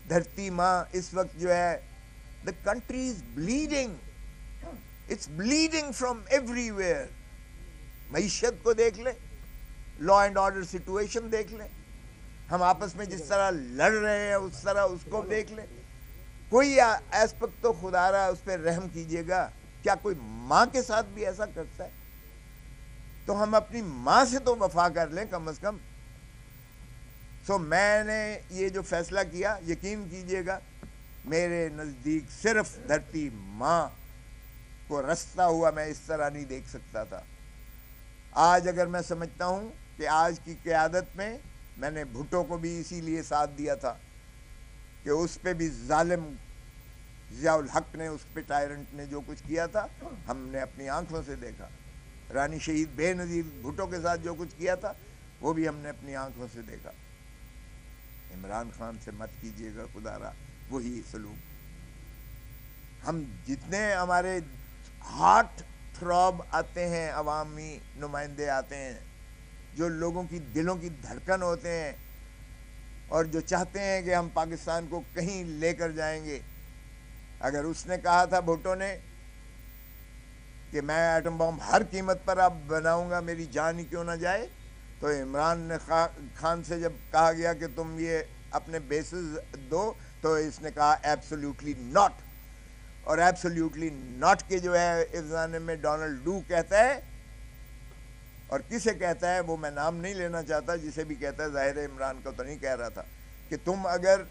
دھرتی ماں اس وقت جو ہے the country is bleeding, it's bleeding from everywhere. معیشت کو دیکھ لیں, لا اینڈ آرڈر سچویشن دیکھ لیں, ہم آپس میں جس طرح لڑ رہے ہیں اس طرح اس کو دیکھ لیں. کوئی ایسپیکٹ تو خدا را اس پہ رحم کیجیے گا. کیا کوئی ماں کے ساتھ بھی ایسا کرتا ہے؟ تو ہم اپنی ماں سے تو وفا کر لیں کم از کم. سو میں نے یہ جو فیصلہ کیا, یقین کیجیے گا میرے نزدیک صرف دھرتی ماں کو رستا ہوا میں اس طرح نہیں دیکھ سکتا تھا. آج اگر میں سمجھتا ہوں کہ آج کی قیادت میں نے بھٹو کو بھی اسی لیے ساتھ دیا تھا کہ اس پہ بھی ظالم ضیاء الحق نے, اس پہ ٹائرنٹ نے جو کچھ کیا تھا ہم نے اپنی آنکھوں سے دیکھا. رانی شہید بے نظیر بھٹو کے ساتھ جو کچھ کیا تھا وہ بھی ہم نے اپنی آنکھوں سے دیکھا. عمران خان سے مت کیجیے گا خدا را وہی سلوک. ہم جتنے ہمارے ہارٹ تھروب آتے ہیں, عوامی نمائندے آتے ہیں جو لوگوں کی دلوں کی دھڑکن ہوتے ہیں اور جو چاہتے ہیں کہ ہم پاکستان کو کہیں لے کر جائیں گے. اگر اس نے کہا تھا بھٹو نے کہ میں ایٹم بم ہر قیمت پر اب بناؤں گا, میری جان ہی کیوں نہ جائے, تو عمران خان سے جب کہا گیا کہ تم یہ اپنے بیسز دو تو اس نے کہا ایبسلیوٹلی ناٹ. اور ایبسلیوٹلی ناٹ کے جو ہے اس زمانے میں ڈونلڈ ڈو کہتا ہے, اور کسے کہتا ہے وہ میں نام نہیں لینا چاہتا, جسے بھی کہتا ہے ظاہر عمران کو تو نہیں کہہ رہا تھا کہ تم اگر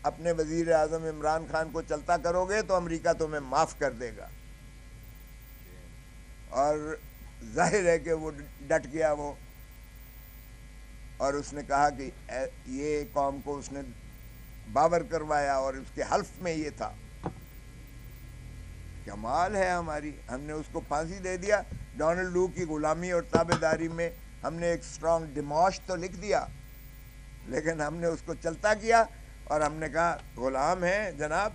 اپنے وزیر اعظم عمران خان کو چلتا کرو گے تو امریکہ تمہیں معاف کر دے گا. اور ظاہر ہے کہ وہ ڈٹ گیا وہ, اور اس نے کہا کہ یہ قوم کو اس نے باور کروایا اور اس کے حلف میں یہ تھا. کمال ہے ہماری, ہم نے اس کو پھانسی دے دیا. ڈونلڈ ڈو کی غلامی اور تابع داری میں ہم نے ایک اسٹرانگ ڈیموش تو لکھ دیا, لیکن ہم نے اس کو چلتا کیا اور ہم نے کہا غلام ہے جناب,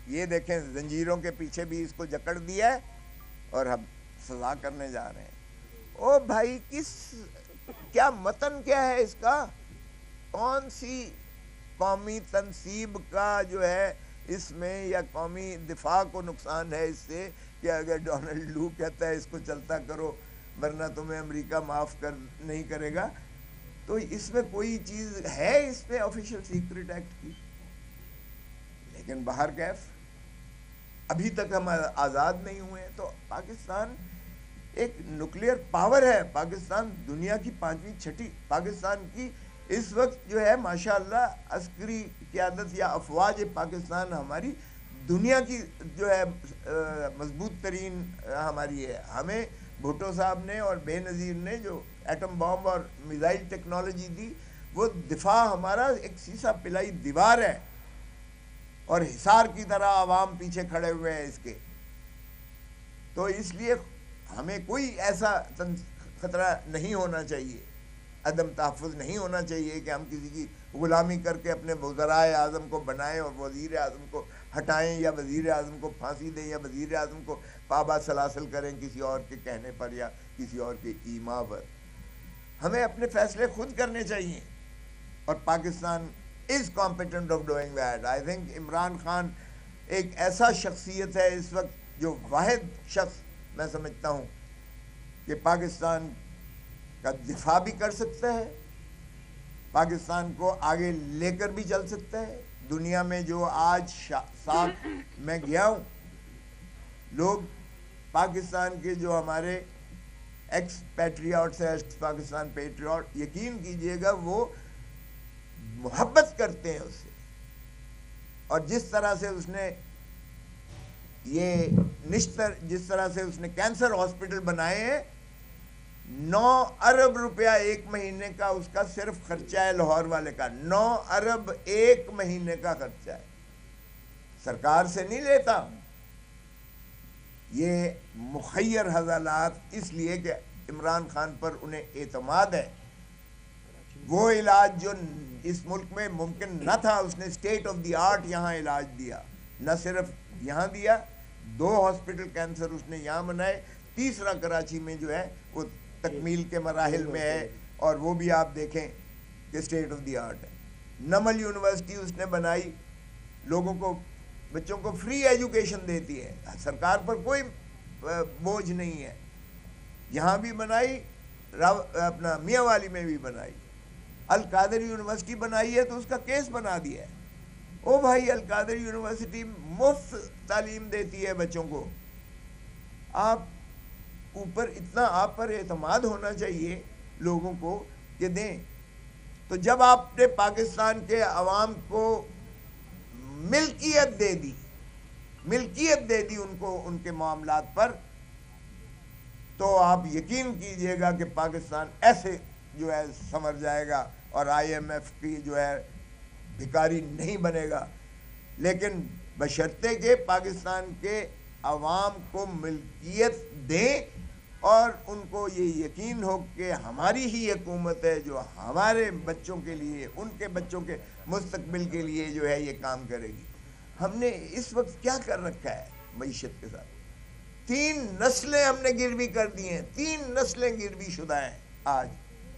یہ دیکھیں زنجیروں کے پیچھے بھی اس کو جکڑ دیا ہے اور ہم سزا کرنے جا رہے ہیں. او بھائی, کیا متن کیا ہے اس کا؟ کون سی قومی تنصیب کا جو ہے اس میں, یا قومی دفاع کو نقصان ہے اس سے کہ اگر ڈونلڈ ڈو کہتا ہے اس کو چلتا کرو ورنہ تمہیں امریکہ معاف نہیں کرے گا, تو اس میں کوئی چیز ہے اس میں آفیشیل سیکرٹ ایکٹ کی. لیکن باہر کیف ابھی تک ہم آزاد نہیں ہوئے. تو پاکستان ایک نیوکلیئر پاور ہے, پاکستان دنیا کی 5ویں 6ٹھی, پاکستان کی اس وقت جو ہے ماشاءاللہ عسکری قیادت یا افواج پاکستان ہماری دنیا کی جو ہے مضبوط ترین ہماری ہے. ہمیں بھٹو صاحب نے اور بے نظیر نے جو ایٹم بم اور میزائل ٹیکنالوجی دی, وہ دفاع ہمارا ایک سیسا پلائی دیوار ہے, اور حصار کی طرح عوام پیچھے کھڑے ہوئے ہیں اس کے. تو اس لیے ہمیں کوئی ایسا خطرہ نہیں ہونا چاہیے, عدم تحفظ نہیں ہونا چاہیے کہ ہم کسی کی غلامی کر کے اپنے وزرائے اعظم کو بنائیں اور وزیر اعظم کو ہٹائیں, یا وزیر اعظم کو پھانسی دیں, یا وزیر اعظم کو پابا سلاسل کریں کسی اور کے کہنے پر یا کسی اور کے ایما پر. ہمیں اپنے فیصلے خود کرنے چاہیے, اور Pakistan is competent of doing that. I think Imran Khan ایک ایسا شخصیت ہے اس وقت جو واحد شخص میں سمجھتا ہوں کہ پاکستان کا دفاع بھی کر سکتا ہے, پاکستان کو آگے لے کر بھی چل سکتا ہے. دنیا میں جو آج ساتھ میں گیا ہوں, لوگ پاکستان کے جو ہمارے ایکس پیٹریاٹس ہیں, پاکستان پیٹریاٹ, یقین کیجئے گا وہ محبت کرتے ہیں اس سے. اور جس طرح سے اس نے یہ نشتر, جس طرح سے اس نے کینسر ہاسپٹل بنائے ہیں, 9 ارب روپیہ ایک مہینے کا اس کا صرف خرچہ ہے لاہور والے کا. 9 ارب ایک مہینے کا خرچہ ہے, سرکار سے نہیں لیتا. یہ مخیر حضالات اس لیے کہ عمران خان پر انہیں اعتماد ہے. وہ علاج جو اس ملک میں ممکن نہ تھا, اس نے اسٹیٹ آف دی آرٹ یہاں علاج دیا. نہ صرف یہاں دیا, 2 ہاسپٹل کینسر اس نے یہاں بنائے, تیسرا کراچی میں جو ہے وہ تکمیل کے مراحل میں ہے, اور وہ بھی آپ دیکھیں کہ اسٹیٹ آف دی آرٹ ہے. نمل یونیورسٹی اس نے بنائی، لوگوں کو، بچوں کو فری ایجوکیشن دیتی ہے، سرکار پر کوئی بوجھ نہیں ہے، یہاں بھی بنائی، اپنا میاں والی میں بھی بنائی۔ القادر یونیورسٹی بنائی ہے تو اس کا کیس بنا دیا ہے، او بھائی القادر یونیورسٹی مفت تعلیم دیتی ہے بچوں کو، آپ اوپر اتنا آپ پر اعتماد ہونا چاہیے لوگوں کو کہ دیں۔ تو جب آپ نے پاکستان کے عوام کو ملکیت دے دی ان کو ان کے معاملات پر، تو آپ یقین کیجئے گا کہ پاکستان ایسے جو ہے سنور جائے گا اور آئی ایم ایف کی جو ہے بھکاری نہیں بنے گا، لیکن بشرطے کہ پاکستان کے عوام کو ملکیت دیں اور ان کو یہ یقین ہو کہ ہماری ہی حکومت ہے جو ہمارے بچوں کے لیے، ان کے بچوں کے مستقبل کے لیے جو ہے یہ کام کرے گی۔ ہم نے اس وقت کیا کر رکھا ہے معیشت کے ساتھ؟ 3 نسلیں ہم نے گروی کر دی ہیں، 3 نسلیں گروی شدہ ہیں۔ آج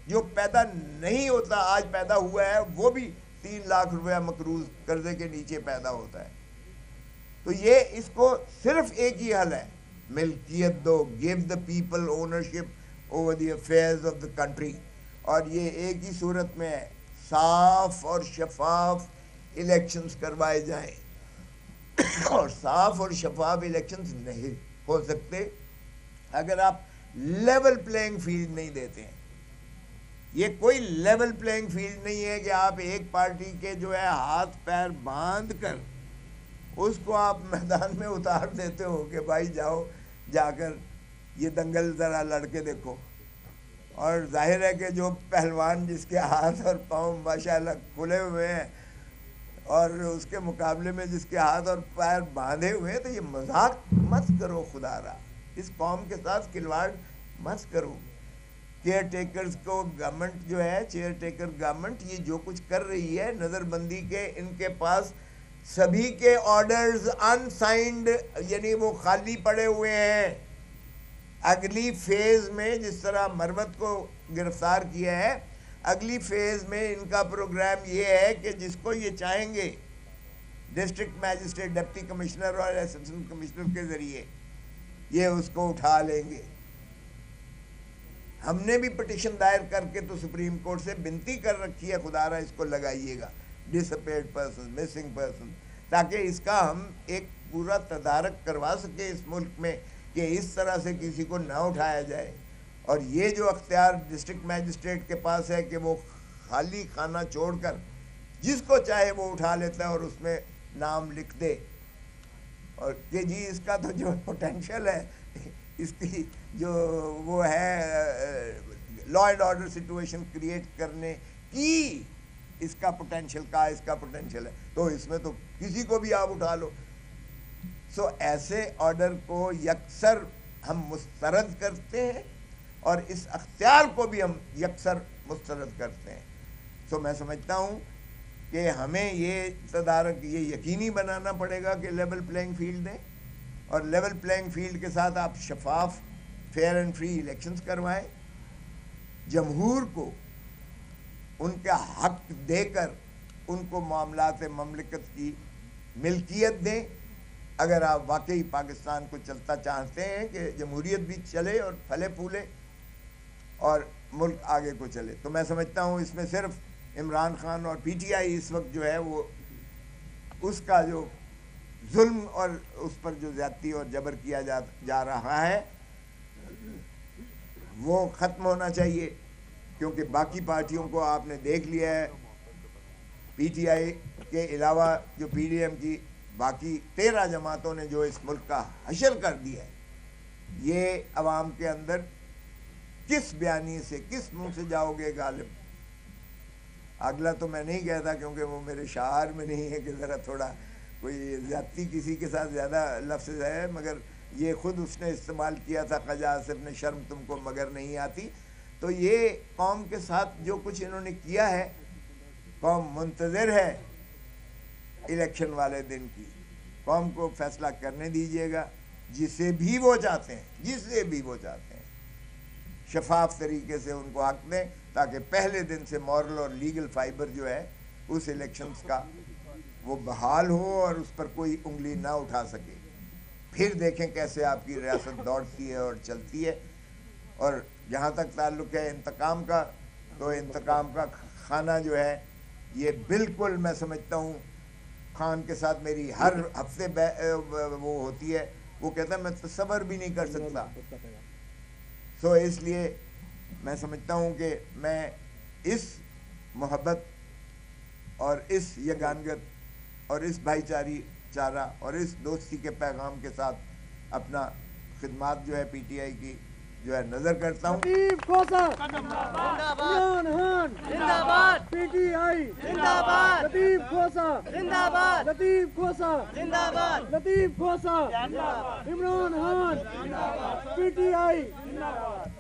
جو پیدا نہیں ہوتا آج پیدا ہوا ہے، وہ بھی 3 لاکھ روپیہ مقروض قرضے کے نیچے پیدا ہوتا ہے۔ تو یہ اس کو صرف ایک ہی حل ہے، ملکیت دو، give the people ownership over the affairs of the country، اور یہ ایک ہی صورت میں ہے، صاف اور شفاف الیکشنز کروائے جائیں، اور صاف اور شفاف الیکشنز نہیں ہو سکتے اگر آپ لیول پلینگ فیلڈ نہیں دیتے ہیں۔ یہ کوئی لیول پلینگ فیلڈ نہیں ہے کہ آپ ایک پارٹی کے جو ہے ہاتھ پیر باندھ کر اس کو آپ میدان میں اتار دیتے ہو کہ بھائی جاؤ جا کر یہ دنگل ذرا لڑ کے دیکھو، اور ظاہر ہے کہ جو پہلوان جس کے ہاتھ اور پاؤں ماشاءاللہ کھلے ہوئے ہیں اور اس کے مقابلے میں جس کے ہاتھ اور پیر باندھے ہوئے ہیں، تو یہ مذاق مت کرو خدا را، اس قوم کے ساتھ کھلواڑ مت کرو۔ کیئر ٹیکرز کو گورنمنٹ جو ہے، چیئر ٹیکر گورنمنٹ یہ جو کچھ کر رہی ہے نظر بندی کے، ان کے پاس سبھی کے آرڈرز انسائنڈ، یعنی وہ خالی پڑے ہوئے ہیں۔ اگلی فیز میں جس طرح مروت کو گرفتار کیا ہے، اگلی فیز میں ان کا پروگرام یہ ہے کہ جس کو یہ چاہیں گے ڈسٹرکٹ میجسٹریٹ، ڈپٹی کمشنر اور اسسٹنٹ کمشنر کے ذریعے یہ اس کو اٹھا لیں گے۔ ہم نے بھی پٹیشن دائر کر کے تو سپریم کورٹ سے بنتی کر رکھی ہے، خدا را اس کو لگائیے گا، ڈس اپیئرڈ پرسن، مسنگ پرسن، تاکہ اس کا ہم ایک پورا تدارک کروا سکیں اس ملک میں کہ اس طرح سے کسی کو نہ اٹھایا جائے۔ اور یہ جو اختیار ڈسٹرکٹ میجسٹریٹ کے پاس ہے کہ وہ خالی خانہ چھوڑ کر جس کو چاہے وہ اٹھا لیتا ہے اور اس میں نام لکھ دے، اور کہ جی اس کا تو جو پوٹینشیل ہے، اس کی جو وہ ہے law and order situation create کرنے کی اس کا پوٹینشیل ہے، تو اس میں تو کسی کو بھی آپ اٹھا لو۔ سو ایسے آرڈر کو یکسر ہم مسترد کرتے ہیں اور اس اختیار کو بھی ہم یکسر مسترد کرتے ہیں۔ سو میں سمجھتا ہوں کہ ہمیں یہ تدارک یہ یقینی بنانا پڑے گا کہ لیول پلینگ فیلڈ دیں، اور لیول پلینگ فیلڈ کے ساتھ آپ شفاف فیئر اینڈ فری الیکشنز کروائیں، جمہور کو ان کا حق دے کر ان کو معاملات مملکت کی ملکیت دیں۔ اگر آپ واقعی پاکستان کو چلتا چاہتے ہیں کہ جمہوریت بھی چلے اور پھلے پھولے اور ملک آگے کو چلے، تو میں سمجھتا ہوں اس میں صرف عمران خان اور پی ٹی آئی اس وقت جو ہے وہ اس کا جو ظلم اور اس پر جو زیادتی اور جبر کیا جا رہا ہے وہ ختم ہونا چاہیے، کیونکہ باقی پارٹیوں کو آپ نے دیکھ لیا ہے، پی ٹی آئی کے علاوہ جو پی ڈی ایم کی باقی 13 جماعتوں نے جو اس ملک کا حشر کر دیا ہے، یہ عوام کے اندر کس بیانی سے کس منہ سے جاؤ گے غالب؟ اگلا تو میں نہیں کہتا کیونکہ وہ میرے شعار میں نہیں ہے کہ ذرا تھوڑا کوئی زیادتی کسی کے ساتھ زیادہ لفظ ہے، مگر یہ خود اس نے استعمال کیا تھا، خواجہ آصف نے، شرم تم کو مگر نہیں آتی۔ تو یہ قوم کے ساتھ جو کچھ انہوں نے کیا ہے، قوم منتظر ہے الیکشن والے دن کی، قوم کو فیصلہ کرنے دیجیے گا جسے بھی وہ چاہتے ہیں، شفاف طریقے سے ان کو حق دیں، تاکہ پہلے دن سے مورل اور لیگل فائبر جو ہے اس الیکشنز کا وہ بحال ہو اور اس پر کوئی انگلی نہ اٹھا سکے. پھر دیکھیں کیسے آپ کی ریاست دوڑتی ہے اور چلتی ہے. اور جہاں تک تعلق ہے انتقام کا، تو انتقام کا خانہ جو ہے یہ بالکل میں سمجھتا ہوں خان کے ساتھ میری ہر ہفتے وہ ہوتی ہے، وہ کہتا ہے میں تصور بھی نہیں کر سکتا. سو اس لیے میں سمجھتا ہوں کہ میں اس محبت اور اس یگانگت اور اس بھائی چارہ اور اس دوستی کے پیغام کے ساتھ اپنا خدمات جو ہے پی ٹی آئی کی جو ہے نظر کرتا ہوں. لطیف کھوسہ عمران خان زندہ باد، پی ٹی آئی زندہ باد، لطیف کھوسہ زندہ باد، لطیف کھوسہ زندہ باد، Latif Khosa Imran Khan P T I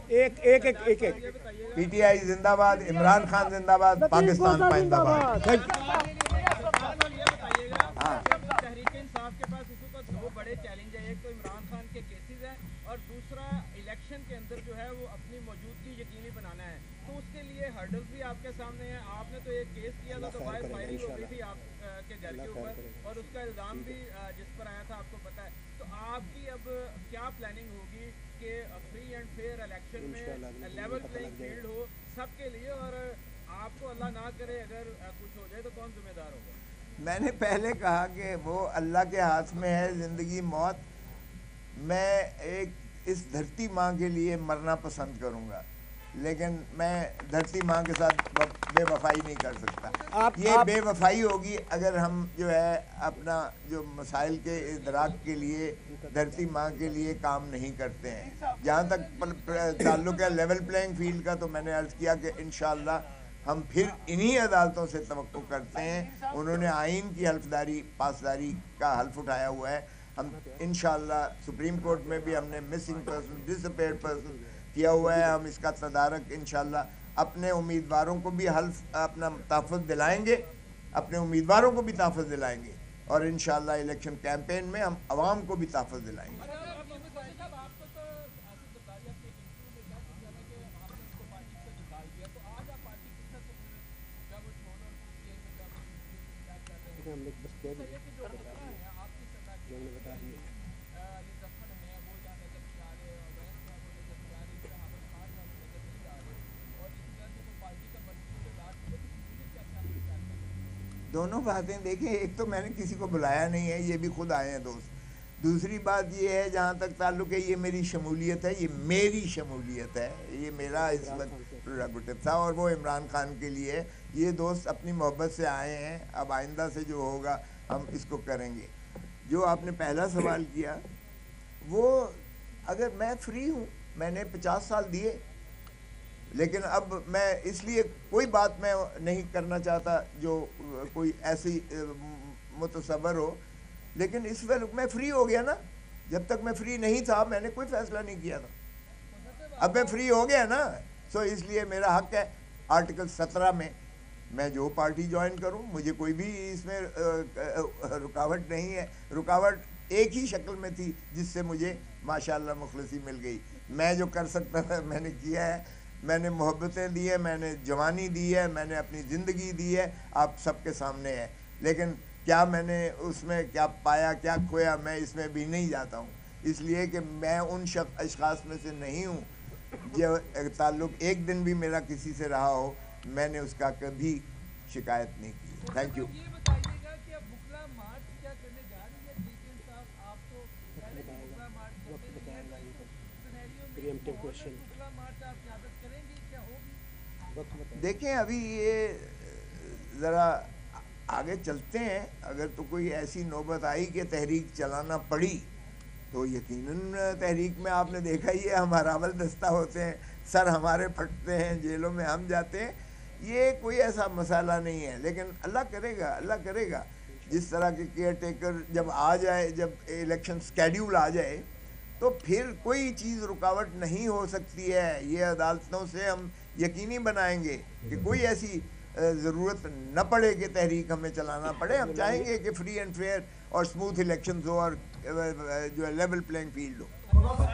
ایک پی ٹی آئی زندہ باد، عمران خان زندہ باد، پاکستان پائندہ باد. تحریک انصاف کے پاس اس وقت دو بڑے چیلنج ہیں، ایک تو عمران خان کے کیسز ہیں اور دوسرا الیکشن کے اندر جو ہے وہ اپنی موجودگی یقینی بنانا ہے. تو اس کے لیے ہرڈلز بھی آپ کے سامنے ہیں. آپ نے تو ایک کیس کیا تھا تو فائرنگ ہو گئی تھی آپ کے گھر کے اوپر اور اس کا الزام بھی جس پر آیا تھا آپ کو پتہ ہے. تو آپ کی اب کیا پلاننگ ہوگی کہ فری اینڈ فیئر الیکشن میں لیول پلینگ فیلڈ ہو سب کے لیے، اور آپ کو اللہ نہ کرے اگر کچھ ہو جائے تو کون ذمہ دار ہوگا؟ میں نے پہلے کہا کہ وہ اللہ کے ہاتھ میں ہے زندگی موت. میں ایک اس دھرتی ماں کے لیے مرنا پسند کروں گا، لیکن میں دھرتی ماں کے ساتھ بے وفائی نہیں کر سکتا. یہ بے وفائی ہوگی اگر ہم جو ہے اپنا جو مسائل کے ادراک کے لیے دھرتی ماں کے لیے کام نہیں کرتے ہیں. جہاں تک تعلق ہے لیول پلینگ فیلڈ کا، تو میں نے عرض کیا کہ انشاءاللہ ہم پھر انہی عدالتوں سے توقع کرتے ہیں. انہوں نے آئین کی حلفداری پاسداری کا حلف اٹھایا ہوا ہے. ہم انشاءاللہ سپریم کورٹ میں بھی ہم نے مسنگ پرسن ڈس اپیئرڈ پرسن کیا ہوا ہے. ہم اس کا تدارک انشاءاللہ اپنے امیدواروں کو بھی حلف اپنا تحفظ دلائیں گے، اپنے امیدواروں کو بھی تحفظ دلائیں گے، اور انشاءاللہ الیکشن کیمپین میں ہم عوام کو بھی تحفظ دلائیں گے. دونوں باتیں دیکھیں، ایک تو میں نے کسی کو بلایا نہیں ہے، یہ بھی خود آئے ہیں دوست. دوسری بات یہ ہے جہاں تک تعلق ہے یہ میری شمولیت ہے، یہ میری شمولیت ہے، یہ میرا اس وقت پریروگیٹو تھا اور وہ عمران خان کے لیے. یہ دوست اپنی محبت سے آئے ہیں، اب آئندہ سے جو ہوگا ہم اس کو کریں گے. جو آپ نے پہلا سوال کیا، وہ اگر میں فری ہوں، میں نے 50 سال دیے، لیکن اب میں اس لیے کوئی بات میں نہیں کرنا چاہتا جو کوئی ایسی متصور ہو. لیکن اس وقت میں فری ہو گیا نا. جب تک میں فری نہیں تھا میں نے کوئی فیصلہ نہیں کیا تھا. اب میں فری ہو گیا نا، سو اس لیے میرا حق ہے آرٹیکل 17 میں جو پارٹی جوائن کروں. مجھے کوئی بھی اس میں رکاوٹ نہیں ہے. رکاوٹ ایک ہی شکل میں تھی جس سے مجھے ماشاءاللہ مخلصی مل گئی. میں جو کر سکتا تھا میں نے کیا ہے. میں نے محبتیں دی ہے، میں نے جوانی دی ہے، میں نے اپنی زندگی دی ہے، آپ سب کے سامنے ہے. لیکن کیا میں نے اس میں کیا پایا کیا کھویا میں اس میں بھی نہیں جاتا ہوں، اس لیے کہ میں ان اشخاص میں سے نہیں ہوں جو تعلق ایک دن بھی میرا کسی سے رہا ہو میں نے اس کا کبھی شکایت نہیں کی. Thank you. دیکھیں ابھی یہ ذرا آگے چلتے ہیں. اگر تو کوئی ایسی نوبت آئی کہ تحریک چلانا پڑی تو یقیناً تحریک میں آپ نے دیکھا ہی ہے ہم حراول دستہ ہوتے ہیں، سر ہمارے پھٹتے ہیں، جیلوں میں ہم جاتے ہیں. یہ کوئی ایسا مسئلہ نہیں ہے. لیکن اللہ کرے گا جس طرح کے کیئر ٹیکر جب آ جائے، جب الیکشن سکیڈیول آ جائے تو پھر کوئی چیز رکاوٹ نہیں ہو سکتی ہے. یہ عدالتوں سے ہم یقینی بنائیں گے کہ کوئی ایسی ضرورت نہ پڑے کہ تحریک ہمیں چلانا پڑے. ہم چاہیں گے کہ فری اینڈ فیئر اور اسموتھ الیکشنز ہو اور جو ہے لیول پلینگ فیلڈ ہو.